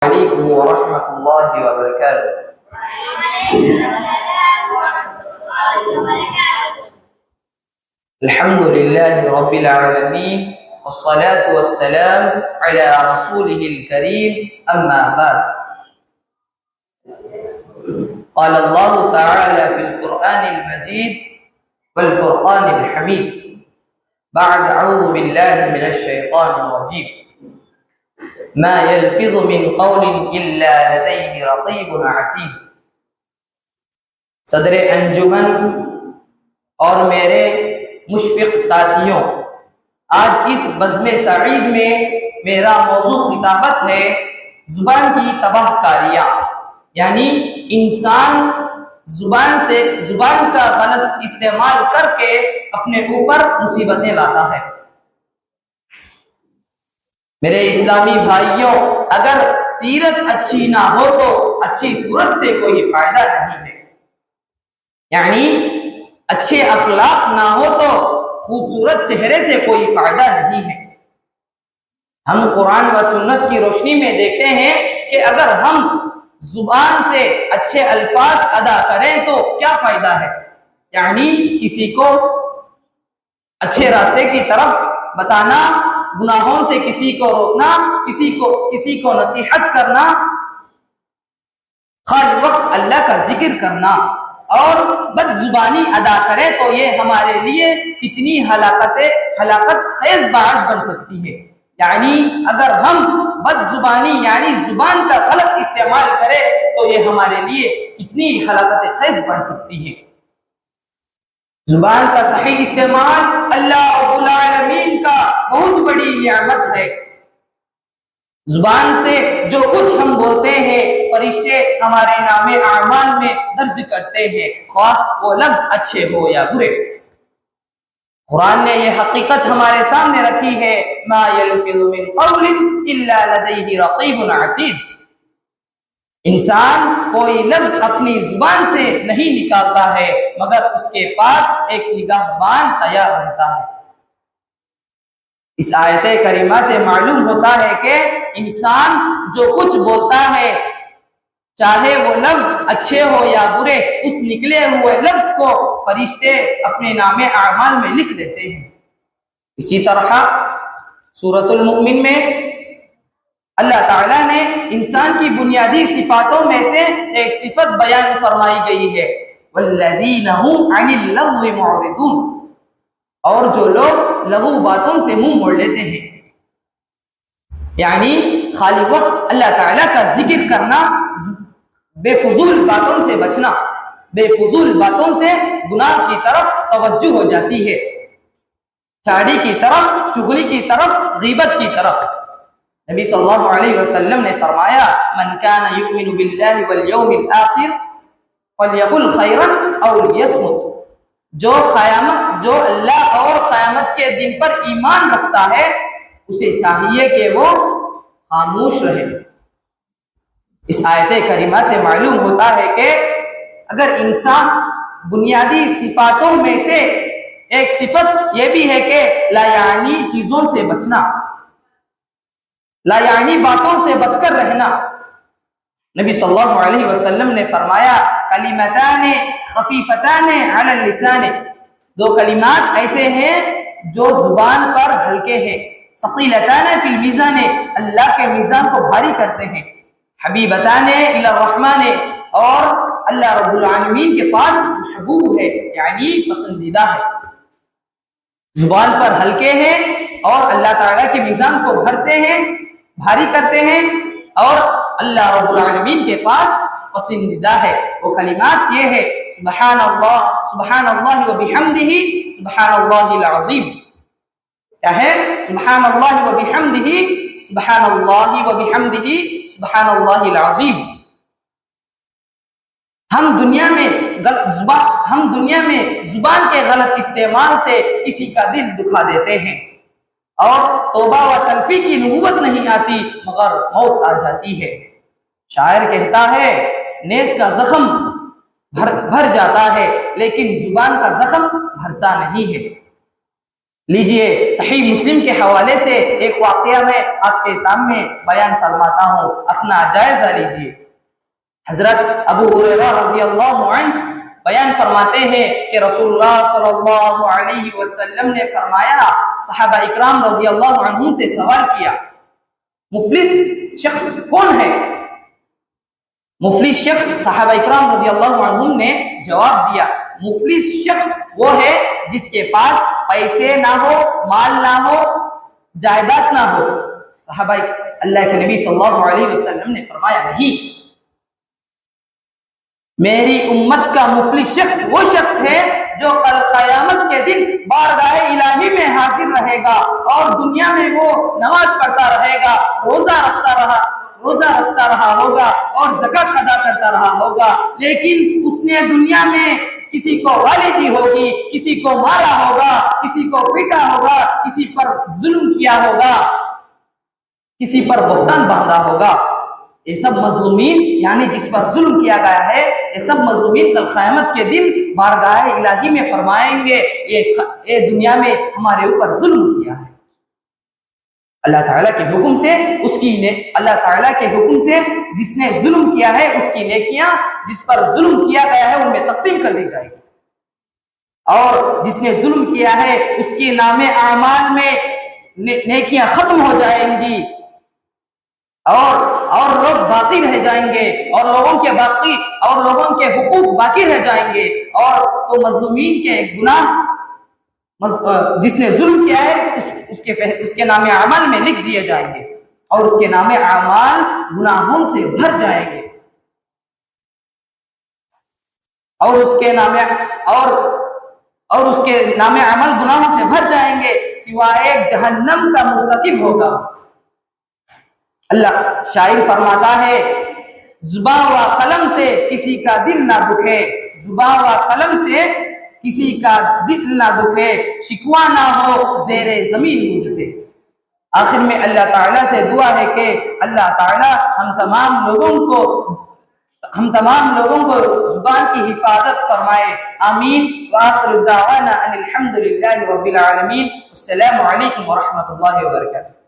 अलैकुम वरहमतुल्लाहि वबरकातुह। अल्हम्दुलिल्लाहि रब्बिल आलमीन वस्सलातु वस्सलाम अला रसूलिहिल करीम अम्मा बाद। क़ाल अल्लाहु तआला फ़िल क़ुरआनिल मजीद वल फ़ुरक़ानिल हमीद बअद अऊज़ु बिल्लाहि मिनश शैतानिर रजीम। मा यल्फ़िज़ु मिन क़ौलिन इल्ला लदैहि रक़ीबुन अतीद। सदर अंजुमन और मेरे मुशफ़िक़ साथियों, आज इस बज़्म सईद में मेरा मौज़ू खिताबत है ज़ुबान की तबाहकारियाँ, यानी इंसान ज़ुबान का गलत इस्तेमाल करके अपने ऊपर मुसीबतें लाता है। मेरे इस्लामी भाइयों, अगर सीरत अच्छी ना हो तो अच्छी सूरत से कोई फायदा नहीं है, यानी अच्छे अखलाक ना हो तो खूबसूरत चेहरे से कोई फायदा नहीं है। हम कुरान व सुन्नत की रोशनी में देखते हैं कि अगर हम जुबान से अच्छे अल्फाज अदा करें तो क्या फायदा है, यानी किसी को अच्छे रास्ते की तरफ बताना, गुनाहों से किसी को रोकना, किसी को नसीहत करना, खाली वक्त अल्लाह का जिक्र करना और बदजुबानी अदा करें तो ये हमारे लिए कितनी हलाकत खेज बाज बन सकती है। यानी अगर हम बदजुबानी यानी जुबान का गलत इस्तेमाल करें तो ये हमारे लिए कितनी हलाकत खेज बन सकती है। जुबान का सही इस्तेमाल अल्लाह रब्बुल आलमीन का बहुत बड़ी नियामत है। जुबान से जो कुछ हम बोलते हैं फरिश्ते हमारे नामे आमाल में दर्ज करते हैं, ख्वाह वो लफ्ज अच्छे हो या बुरे। कुरान ने यह हकीकत हमारे सामने रखी है, मा यल्फिज़ु मिन क़ौलिन इल्ला लदैहि रक़ीबुन अतीद। इंसान कोई लफ्ज अपनी जुबान से नहीं निकालता है मगर उसके पास एक निगाहबान तैयार रहता है। इस आयत करीमा से मालूम होता है कि इंसान जो कुछ बोलता है, चाहे वो लफ्ज अच्छे हो या बुरे, उस निकले हुए लफ्ज को फरिश्ते अपने नामे आमाल में लिख देते हैं। इसी तरह सूरतुल मुमिन में अल्लाह ताला ने इंसान की बुनियादी सिफातों में से एक सिफत बयान फरमाई गई है, वल्लज़ीना हुम अनिल लग़्वी मुअरिदून, और जो लोग लघु बातों से मुंह मोड़ लेते हैं, यानी खाली वक्त अल्लाह ताला का जिक्र करना, बेफुजूल बातों से बचना, बेफुजूल बातों से गुनाह की तरफ तवज्जो हो जाती है, चाड़ी की तरफ, चुगली की तरफ, गीबत की तरफ। नबी सल्लल्लाहु अलैहि वसल्लम ने फरमाया, मन काना युमिनु बिल्लाहि वल यौमिल आखिर फलयकुल खैरन औ लियस्मुत। जो अल्लाह और क़यामत के दिन पर ईमान रखता है उसे चाहिए कि वो खामोश रहे। इस आयत करीमा से मालूम होता है कि अगर इंसान बुनियादी सिफातों में से एक सिफत यह भी है कि लायानी चीजों से बचना, लायानी बातों से बचकर रहना। नबी सल्लल्लाहु अलैहि वसल्लम ने फरमाया, कलिमताने खफीफताने अलल लिसाने, दो कलिमात ऐसे हैं जो जुबान पर हल्के हैं, सकीलताने फिल मीज़ाने, अल्लाह के मीज़ान को भारी करते हैं, हबीबताने इला रहमाने, और अल्लाह रब्बुल आलमीन के पास महबूब है, यानी पसंदीदा है। जुबान पर हल्के हैं और अल्लाह ताला के मीज़ान को भरते हैं, भारी करते हैं, और अल्लाह रब्बुल आलमीन के पास पसंदीदा है। वो कलिमात ये है, सुब्हानल्लाह सुब्हानल्लाहि व बिहम्दिही सुब्हानल्लाहिल अज़ीम। क्या है? सुब्हानल्लाहि व बिहम्दिही सुब्हानल्लाहि व बिहम्दिही सुब्हानल्लाहिल अज़ीम। हम दुनिया में जुबान के गलत इस्तेमाल से किसी का दिल दुखा देते हैं और तौबा व तलफी की नबूवत नहीं आती मगर मौत आ जाती है। शायर कहता है, नेज़ का जख्म भर जाता है लेकिन जुबान का जख्म भरता नहीं है। लीजिए, सही मुस्लिम के हवाले से एक वाक़या मैं आपके सामने बयान फरमाता हूँ, अपना जायजा लीजिए। हजरत अबू हुरैरा रज़ियल्लाहु अन्हु बयान फरमाते हैं कि रसूलुल्लाह सल्लल्लाहु अलैहि वसल्लम ने फरमाया, सहाबा इकराम रज़ियल्लाहु अन्हुम से सवाल किया, मुफलिस शख्स कौन है? मुफलिस शख्स, सहाबा इकराम रज़ियल्लाहु अन्हुम ने जवाब दिया, मुफलिस शख्स वो है जिसके पास पैसे ना हो, माल ना हो, जायदाद ना हो। सहाबा अल्लाह के नबी सल्लल्लाहु अलैहि वसल्लम ने फरमाया, नहीं, मेरी उम्मत का मुफलिस शख्स वो शख्स है जो कल क़यामत के दिन बारगाह इलाही में हाजिर रहेगा और दुनिया में वो नमाज पढ़ता रहेगा, रोजा रखता रहा होगा और ज़कात अदा करता रहा होगा, लेकिन उसने दुनिया में किसी को गाली दी होगी, किसी को मारा होगा, किसी को पीटा होगा, किसी पर जुल्म किया होगा, किसी पर बहतान बांधा होगा। ये सब मजलूमीन, यानी जिस पर जुल्म किया गया है, ये सब मजलूमीन कल क़यामत के दिन बारगाह इलाही में फरमाएंगे, ये दुनिया में हमारे ऊपर जुल्म किया है। अल्लाह ताला के हुक्म से अल्लाह ताला के हुक्म से जिसने जुल्म किया है उसकी नेकियां जिस पर जुल्म किया गया है उनमें तकसीम कर दी जाएगी, और जिसने जुल्म किया है उसके नामे आमाल में नेकियां खत्म हो जाएंगी और लोग बाकी रह जाएंगे और लोगों के हुकूक बाकी रह जाएंगे, और तो मजलूमीन के गुनाह जिसने जुल्म किया है उसके नामे अमाल में लिख दिए जाएंगे और उसके नामे अमाल गुनाहों से भर जाएंगे और उसके नामे अमल गुनाहों से भर जाएंगे, सिवाय जहन्नम का मुर्तकिब होगा। अल्लाह शायर फरमाता है, जुबान व कलम से किसी का दिल ना दुखे, जुबान व कलम से किसी का दिल ना दुखे, शिकवा ना हो ज़ेरे ज़मीन मुझसे। आखिर में अल्लाह ताला से दुआ है कि अल्लाह ताला हम तमाम लोगों को जुबान की हिफाजत फरमाए। आमीन। व आखिरु दावाना अनिल हम्दुलिल्लाहि रब्बिल आलमीन। अस्सलामु अलैकुम व रहमतुल्लाहि व बरकातुहू।